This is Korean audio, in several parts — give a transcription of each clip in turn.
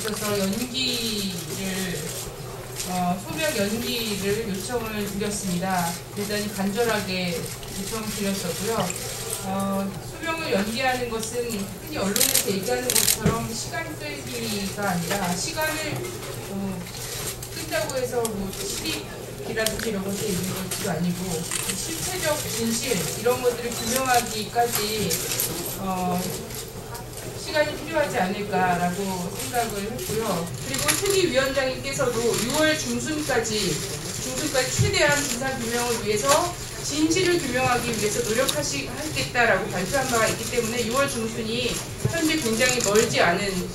있어서 소명 연기를 요청을 드렸습니다. 대단히 간절하게 요청을 드렸었고요. 소명을 연기하는 것은 흔히 언론에서 얘기하는 것처럼 시간 끌기가 아니라 시간을 끈다고 해서 실익이라든지 이런 것에 있는 것도 아니고 실체적 진실 이런 것들을 규명하기까지 시간이 필요하지 않을까라고 생각을 했고요. 그리고 특위위원장님께서도 6월 중순까지 최대한 진상규명을 위해서 진실을 규명하기 위해서 노력하겠다라고 발표한 바가 있기 때문에 6월 중순이 현재 굉장히 멀지 않은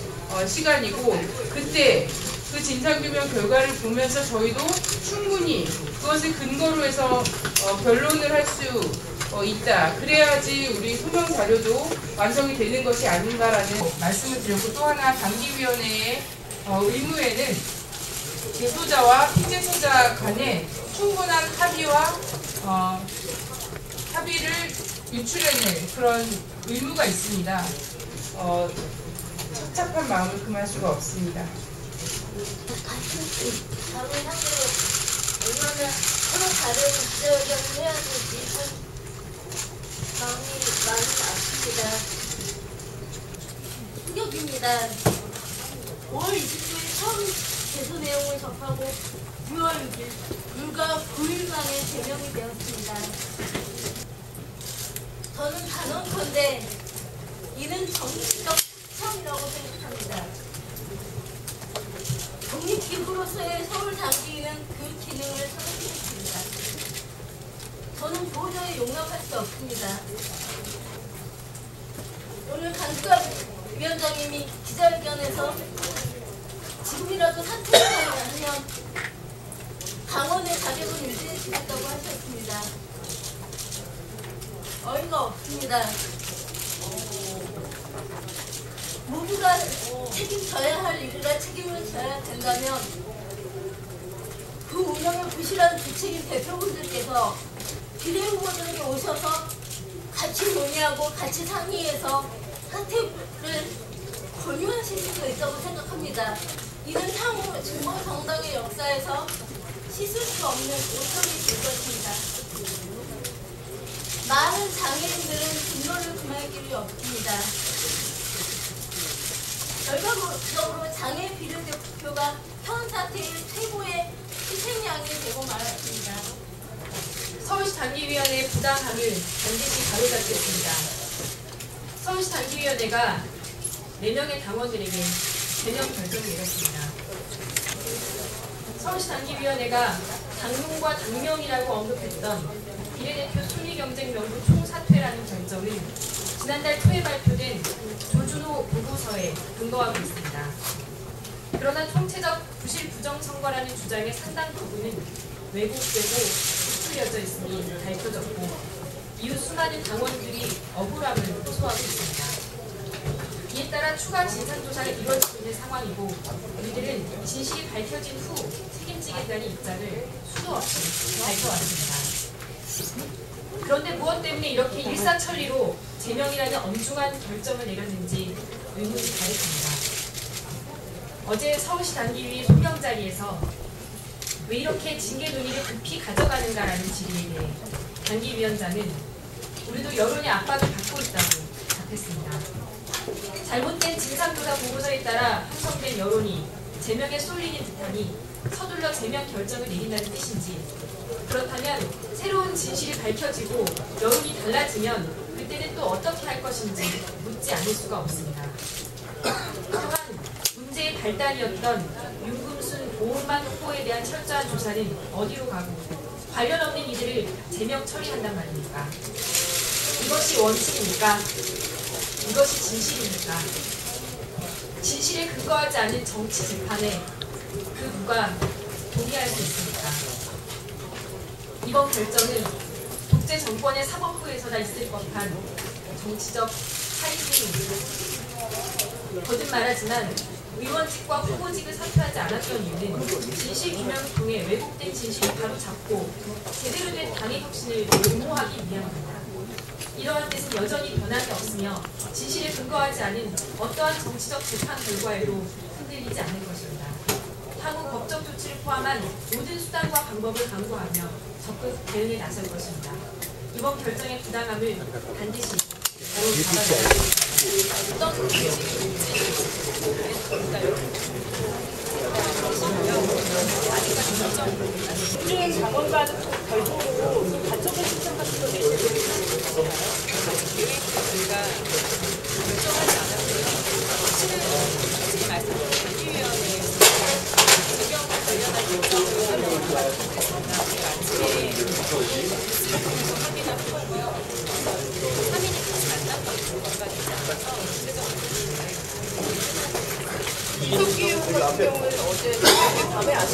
시간이고 그때 그 진상규명 결과를 보면서 저희도 충분히 그것을 근거로 해서 변론을 할 수 있다. 그래야지 우리 소명 자료도 완성이 되는 것이 아닌가라는 말씀을 드렸고 또 하나 당기위원회의 의무에는 제소자와 피제소자 간에 충분한 합의를 유출해낼 그런 의무가 있습니다. 착잡한 마음을 금할 수가 없습니다. 다른 상대로 얼마나 서로 다른 기자회견을 해야 될지 참 마음이 많이 아픕니다. 충격입니다. 5월 20일 처음 제소 내용을 접하고 6월 6일 불과 9일 만에 제명이 되었습니다. 저는 단언컨대 이는 정치적 착취이라고 생각합니다. 독립기구로서의 서울 당기는 그 기능을 상실했습니다. 저는 도저히 용납할 수 없습니다. 오늘 강수갑 위원장님이 기자회견에서 지금이라도 사퇴를 하면 당원의 자격을 유지해주겠다고 하셨습니다. 어이가 없습니다. 모두가 책임져야 할 일이라 책임을 져야 된다면 그 운영에 부실한 주책인 대표분들께서 비례후보들에게 오셔서 같이 논의하고 같이 상의해서 사퇴를 권유하실 수도 있다고 생각합니다. 이는 향후 진보정당의 역사에서 씻을 수 없는 오점이 될 것입니다. 많은 장애인들은 분노를 금할 길이 없습니다. 결과적으로 장애 비례대표가 현 사태의 최고의 희생양이 되고 말았습니다. 서울시 단기위원회 부당함을 반드시 바로잡겠습니다. 서울시 단기위원회가 4명의 당원들에게 제명 결정을 내렸습니다. 서울시 단기위원회가 당론과 당명이라고 언급했던 비례대표 순위경쟁명부 총사퇴라는 결정은 지난달 초에 발표된 조준호 보고서에 근거하고 있습니다. 그러나 총체적 부실 부정선거라는 주장의 상당 부분은 왜곡되고 부풀려져 있으니 밝혀졌고 이후 수많은 당원들이 억울함을 호소하고 있습니다. 이에 따라 추가 진상조사가 이루어지고 있는 상황이고 우리들은 진실이 밝혀진 후 책임지겠다는 입장을 수도 없이 밝혀왔습니다. 그런데 무엇 때문에 이렇게 일사천리로 제명이라는 엄중한 결정을 내렸는지 의문이 가득합니다. 어제 서울시 단기위 소명 자리에서 왜 이렇게 징계 논의를 급히 가져가는가라는 질의에 대해 단기위원장은 우리도 여론의 압박을 받고 있다고 답했습니다. 잘못된 진상조사 보고서에 따라 형성된 여론이 제명에 쏠리는 듯하니 서둘러 제명 결정을 내린다는 뜻인지 그렇다면 새로운 진실이 밝혀지고 여론이 달라지면 그때는 또 어떻게 할 것인지 묻지 않을 수가 없습니다. 또한 문제의 발단이었던 윤금순 보호만 후보에 대한 철저한 조사는 어디로 가고 관련 없는 이들을 제명 처리한단 말입니까? 이것이 원칙입니까? 이것이 진실입니까? 진실에 근거하지 않은 정치 재판에 그 누가 동의할 수 있습니까? 이번 결정은 독재 정권의 사법부에서나 있을 법한 정치적 살인행위입니다. 거듭 말하지만 의원직과 후보직을 사퇴하지 않았던 이유는 진실 규명을 통해 왜곡된 진실을 바로잡고 제대로 된 당의 혁신을 옹호하기 위함입니다. 이러한 뜻은 여전히 변함이 없으며 진실에 근거하지 않은 어떠한 정치적 재판 결과에도 흔들리지 않을 것입니다. 향후 법적 조치를 포함한 모든 수단과 방법을 강구하며 적극 대응에 나설 것입니다. 이번 결정의 부당함을 반드시 바로 잡아내야 합니다. 어떤 공중 자본과 별도로 가처분 신청 같은 거 내시는 계획을 저희가 결정하지 않았고요. 솔직히 말씀드리면 관리위원회에서 재경과 관련한 결정을 하려고 했습니다. 아침에 뉴스를 확인을 해봤고요. 또 3인이 같이 만났던 경우가 되지 않아서 구체적으로 이석기 의원 같은 경우는 어제 밤에 아침